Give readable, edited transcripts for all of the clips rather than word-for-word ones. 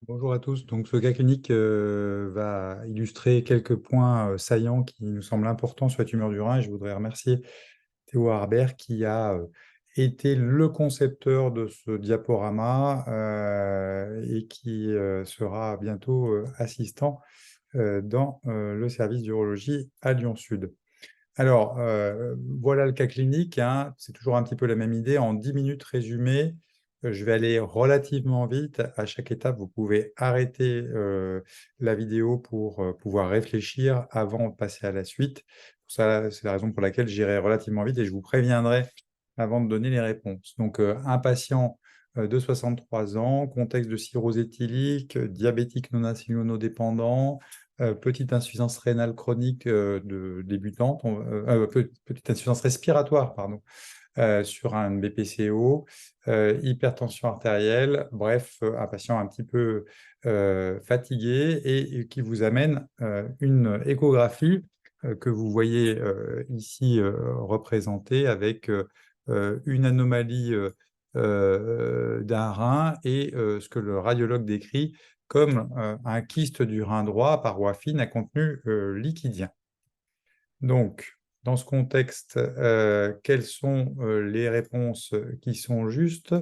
Bonjour à tous. Donc, ce cas clinique va illustrer quelques points saillants qui nous semblent importants sur la tumeur du rein. Et je voudrais remercier Théo Harbert qui a été le concepteur de ce diaporama et qui sera bientôt assistant dans le service d'urologie à Lyon Sud. Alors, voilà le cas clinique, hein. C'est toujours un petit peu la même idée. En 10 minutes résumé, je vais aller relativement vite. À chaque étape, vous pouvez arrêter la vidéo pour pouvoir réfléchir avant de passer à la suite. Pour ça, c'est la raison pour laquelle j'irai relativement vite et je vous préviendrai avant de donner les réponses. Donc, un patient de 63 ans, contexte de cirrhose éthylique, diabétique non insulinodépendant, petite insuffisance rénale chronique débutante, petite insuffisance respiratoire, pardon, sur un BPCO, hypertension artérielle, bref, un patient un petit peu fatigué et qui vous amène une échographie que vous voyez ici représentée avec une anomalie d'un rein et ce que le radiologue décrit comme un kyste du rein droit à paroi fine à contenu liquidien. Donc, dans ce contexte, quelles sont les réponses qui sont justes?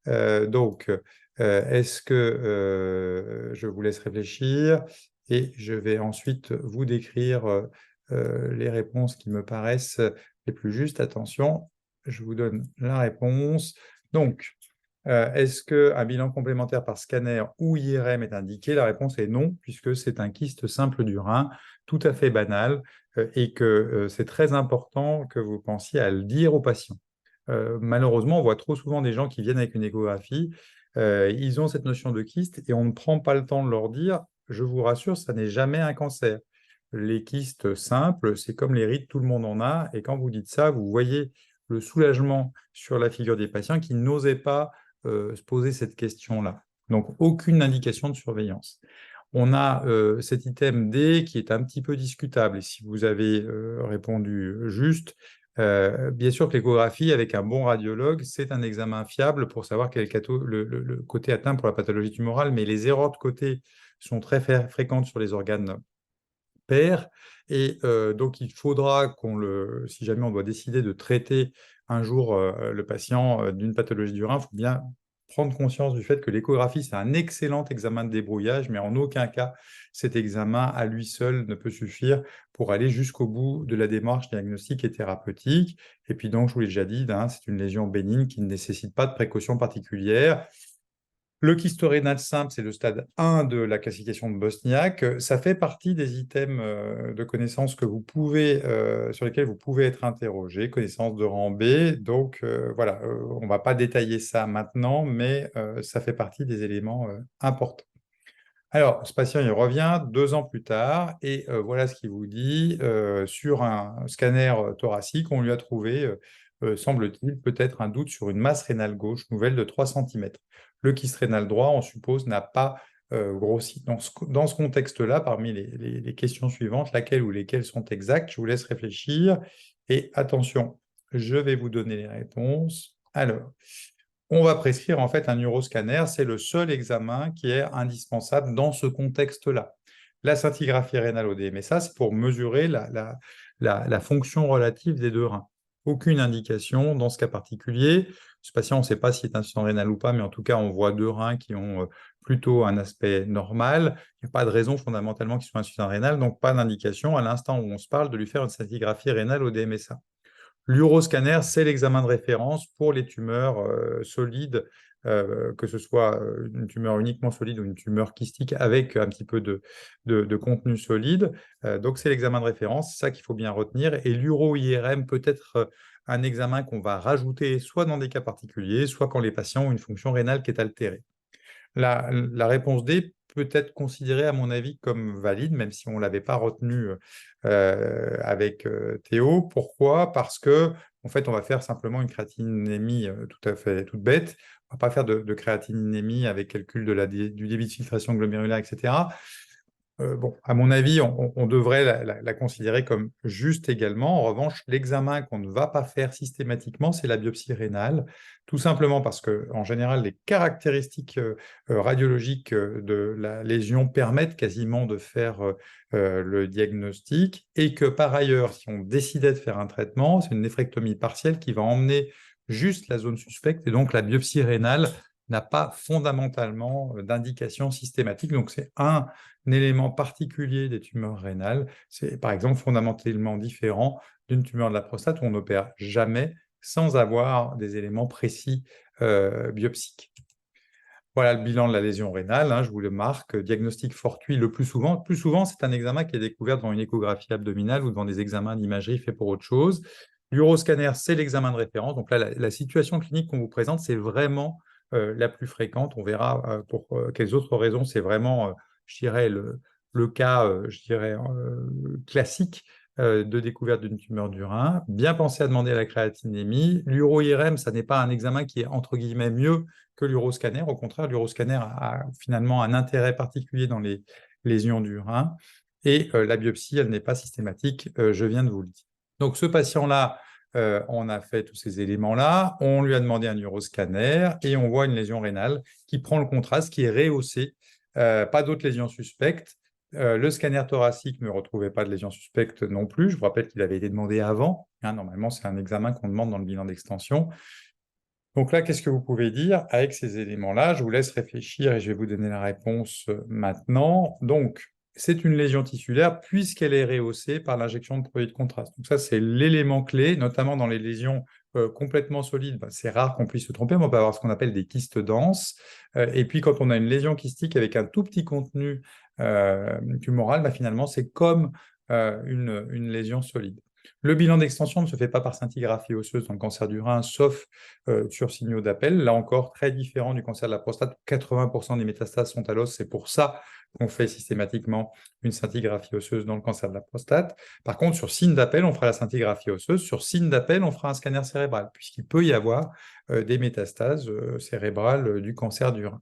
Donc, est-ce que je vous laisse réfléchir et je vais ensuite vous décrire les réponses qui me paraissent les plus justes. Attention, je vous donne la réponse. Donc, est-ce qu'un bilan complémentaire par scanner ou IRM est indiqué? La réponse est non, puisque c'est un kyste simple du rein, tout à fait banal, et que c'est très important que vous pensiez à le dire aux patients. Malheureusement, on voit trop souvent des gens qui viennent avec une échographie, ils ont cette notion de kyste et on ne prend pas le temps de leur dire, je vous rassure, ça n'est jamais un cancer. Les kystes simples, c'est comme les rides, tout le monde en a, et quand vous dites ça, vous voyez le soulagement sur la figure des patients qui n'osaient pas se poser cette question-là. Donc, aucune indication de surveillance. On a cet item D qui est un petit peu discutable. Et si vous avez répondu juste, bien sûr que l'échographie avec un bon radiologue, c'est un examen fiable pour savoir quel est le côté atteint pour la pathologie tumorale, mais les erreurs de côté sont très fréquentes sur les organes pairs. Et donc, il faudra si jamais on doit décider de traiter un jour le patient d'une pathologie du rein, il faut bien prendre conscience du fait que l'échographie, c'est un excellent examen de débrouillage, mais en aucun cas, cet examen à lui seul ne peut suffire pour aller jusqu'au bout de la démarche diagnostique et thérapeutique. Et puis donc, je vous l'ai déjà dit, hein, c'est une lésion bénigne qui ne nécessite pas de précautions particulières. Le kyste rénal simple, c'est le stade 1 de la classification de Bosniak. Ça fait partie des items de connaissances sur lesquels vous pouvez être interrogé, connaissance de rang B. Donc voilà, on ne va pas détailler ça maintenant, mais ça fait partie des éléments importants. Alors, ce patient, il revient 2 ans plus tard et voilà ce qu'il vous dit. Sur un scanner thoracique, on lui a trouvé, semble-t-il, peut-être un doute sur une masse rénale gauche nouvelle de 3 centimètres. Le kyste rénal droit, on suppose, n'a pas grossi. Dans ce contexte-là, parmi les questions suivantes, laquelle ou lesquelles sont exactes? Je vous laisse réfléchir. Et attention, je vais vous donner les réponses. Alors, on va prescrire en fait un neuroscanner, c'est le seul examen qui est indispensable dans ce contexte-là. La scintigraphie rénale au DMSA, c'est pour mesurer la fonction relative des deux reins. Aucune indication dans ce cas particulier. Ce patient, on ne sait pas s'il est insuffisant rénal ou pas, mais en tout cas, on voit deux reins qui ont plutôt un aspect normal. Il n'y a pas de raison fondamentalement qu'ils soient insuffisants rénal, donc pas d'indication à l'instant où on se parle de lui faire une scintigraphie rénale au DMSA. L'uroscanner, c'est l'examen de référence pour les tumeurs solides, que ce soit une tumeur uniquement solide ou une tumeur kystique avec un petit peu de contenu solide. Donc, c'est l'examen de référence, c'est ça qu'il faut bien retenir. Et l'uro-IRM peut être un examen qu'on va rajouter soit dans des cas particuliers, soit quand les patients ont une fonction rénale qui est altérée. La réponse D peut être considérée, à mon avis, comme valide, même si on ne l'avait pas retenue avec Théo. Pourquoi? Parce que, en fait, on va faire simplement une créatininémie tout à fait toute bête. On ne va pas faire de créatininémie avec calcul du débit de filtration glomérulaire, etc. Bon, à mon avis, on devrait la considérer comme juste également. En revanche, l'examen qu'on ne va pas faire systématiquement, c'est la biopsie rénale, tout simplement parce que, en général, les caractéristiques radiologiques de la lésion permettent quasiment de faire le diagnostic, et que par ailleurs, si on décidait de faire un traitement, c'est une néphrectomie partielle qui va emmener juste la zone suspecte, et donc la biopsie rénale n'a pas fondamentalement d'indication systématique. Donc c'est un élément particulier des tumeurs rénales. C'est par exemple fondamentalement différent d'une tumeur de la prostate où on n'opère jamais sans avoir des éléments précis biopsiques. Voilà le bilan de la lésion rénale, hein, je vous le marque. Diagnostic fortuit le plus souvent. Plus souvent, c'est un examen qui est découvert devant une échographie abdominale ou devant des examens d'imagerie faits pour autre chose. L'uroscanner, c'est l'examen de référence. Donc là, la situation clinique qu'on vous présente, c'est vraiment la plus fréquente. On verra pour quelles autres raisons. C'est vraiment, je dirais, le cas, je dirais, classique de découverte d'une tumeur du rein. Bien penser à demander la créatinémie. L'uro-IRM, ça n'est pas un examen qui est entre guillemets mieux que l'uroscanner. Au contraire, l'uroscanner a finalement un intérêt particulier dans les lésions du rein. Et la biopsie, elle n'est pas systématique, je viens de vous le dire. Donc ce patient-là, on a fait tous ces éléments-là, on lui a demandé un uroscanner et on voit une lésion rénale qui prend le contraste, qui est rehaussée, pas d'autres lésions suspectes. Le scanner thoracique ne retrouvait pas de lésions suspectes non plus. Je vous rappelle qu'il avait été demandé avant. Hein, normalement, c'est un examen qu'on demande dans le bilan d'extension. Donc là, qu'est-ce que vous pouvez dire avec ces éléments-là? Je vous laisse réfléchir et je vais vous donner la réponse maintenant. Donc, c'est une lésion tissulaire puisqu'elle est rehaussée par l'injection de produits de contraste. Donc ça, c'est l'élément clé, notamment dans les lésions complètement solides. Ben, c'est rare qu'on puisse se tromper, mais on peut avoir ce qu'on appelle des kystes denses. Et puis, quand on a une lésion kystique avec un tout petit contenu tumoral, ben, finalement, c'est comme une lésion solide. Le bilan d'extension ne se fait pas par scintigraphie osseuse dans le cancer du rein, sauf sur signaux d'appel. Là encore, très différent du cancer de la prostate. 80% des métastases sont à l'os. C'est pour ça qu'on fait systématiquement une scintigraphie osseuse dans le cancer de la prostate. Par contre, sur signe d'appel, on fera la scintigraphie osseuse. Sur signe d'appel, on fera un scanner cérébral, puisqu'il peut y avoir des métastases cérébrales du cancer du rein.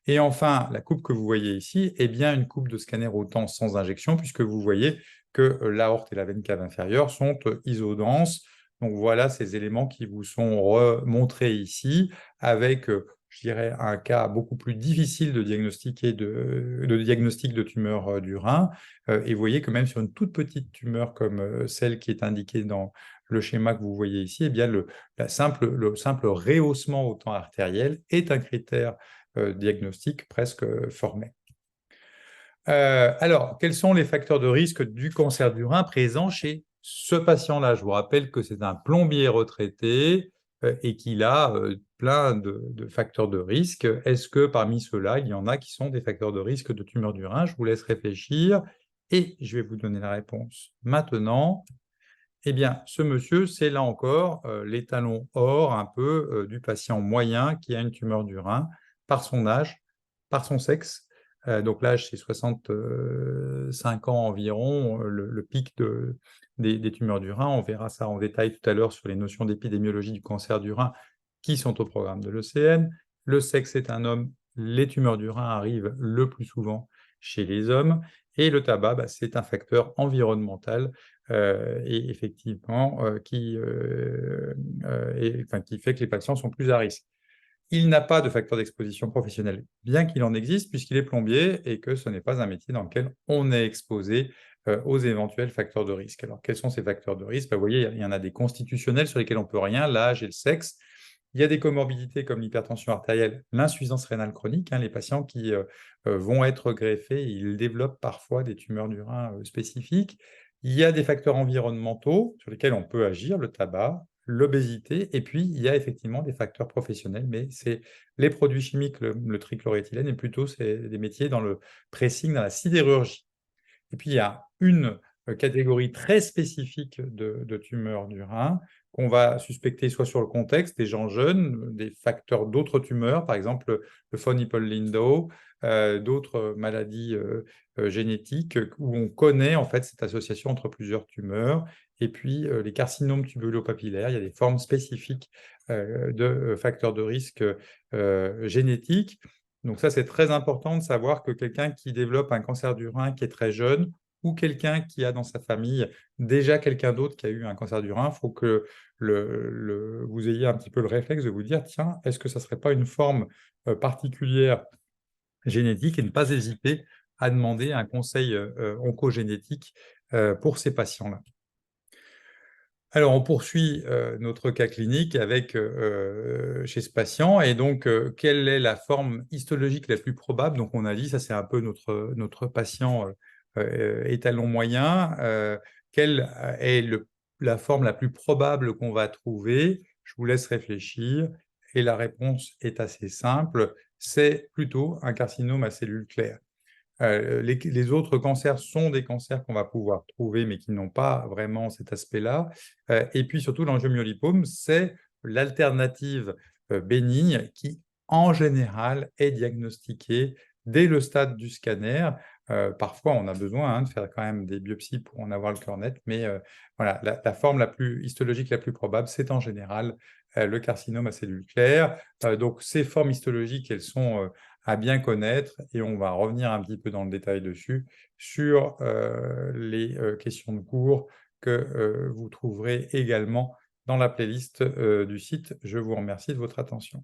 Et enfin, la coupe que vous voyez ici est bien une coupe de scanner au temps sans injection, puisque vous voyez que l'aorte et la veine cave inférieure sont isodenses. Donc voilà ces éléments qui vous sont remontrés ici, avec, je dirais, un cas beaucoup plus difficile de diagnostic de tumeur du rein. Et vous voyez que même sur une toute petite tumeur comme celle qui est indiquée dans le schéma que vous voyez ici, eh bien le simple rehaussement au temps artériel est un critère diagnostic presque formé. Alors, quels sont les facteurs de risque du cancer du rein présents chez ce patient-là? Je vous rappelle que c'est un plombier retraité et qu'il a plein de facteurs de risque. Est-ce que parmi ceux-là, il y en a qui sont des facteurs de risque de tumeur du rein? Je vous laisse réfléchir et je vais vous donner la réponse maintenant. Eh bien, ce monsieur, c'est là encore l'étalon or un peu du patient moyen qui a une tumeur du rein par son âge, par son sexe. Donc l'âge, c'est 65 ans environ, le pic des tumeurs du rein. On verra ça en détail tout à l'heure sur les notions d'épidémiologie du cancer du rein qui sont au programme de l'ECN. Le sexe est un homme, les tumeurs du rein arrivent le plus souvent chez les hommes. Et le tabac, bah, c'est un facteur environnemental et effectivement qui fait que les patients sont plus à risque. Il n'a pas de facteur d'exposition professionnelle, bien qu'il en existe, puisqu'il est plombier et que ce n'est pas un métier dans lequel on est exposé aux éventuels facteurs de risque. Alors, quels sont ces facteurs de risque? Vous voyez, il y en a des constitutionnels sur lesquels on ne peut rien, l'âge et le sexe. Il y a des comorbidités comme l'hypertension artérielle, l'insuffisance rénale chronique. Les patients qui vont être greffés, ils développent parfois des tumeurs du rein spécifiques. Il y a des facteurs environnementaux sur lesquels on peut agir, le tabac, l'obésité, et puis il y a effectivement des facteurs professionnels, mais c'est les produits chimiques, le trichloroéthylène, et plutôt c'est des métiers dans le pressing, dans la sidérurgie. Et puis il y a une catégorie très spécifique de tumeurs du rein qu'on va suspecter soit sur le contexte, des gens jeunes, des facteurs d'autres tumeurs, par exemple le von Hippel-Lindau, d'autres maladies génétiques où on connaît en fait cette association entre plusieurs tumeurs. Et puis les carcinomes tubulo-papillaires, il y a des formes spécifiques de facteurs de risque génétiques. Donc ça, c'est très important de savoir que quelqu'un qui développe un cancer du rein qui est très jeune ou quelqu'un qui a dans sa famille déjà quelqu'un d'autre qui a eu un cancer du rein, il faut que vous ayez un petit peu le réflexe de vous dire, tiens, est-ce que ça ne serait pas une forme particulière génétique et ne pas hésiter à demander un conseil oncogénétique pour ces patients-là. Alors, on poursuit notre cas clinique avec chez ce patient et donc quelle est la forme histologique la plus probable? Donc, on a dit, ça c'est un peu notre patient étalon moyen. Quelle est la forme la plus probable qu'on va trouver? Je vous laisse réfléchir et la réponse est assez simple, c'est plutôt un carcinome à cellules claires. Les autres cancers sont des cancers qu'on va pouvoir trouver, mais qui n'ont pas vraiment cet aspect-là. Et puis surtout, l'angiomyolipome, c'est l'alternative bénigne qui, en général, est diagnostiquée dès le stade du scanner. Parfois, on a besoin de faire quand même des biopsies pour en avoir le cœur net, mais voilà, la forme la plus histologique la plus probable, c'est en général le carcinome à cellules claires. Donc, ces formes histologiques, elles sont à bien connaître et on va revenir un petit peu dans le détail dessus sur les questions de cours que vous trouverez également dans la playlist du site. Je vous remercie de votre attention.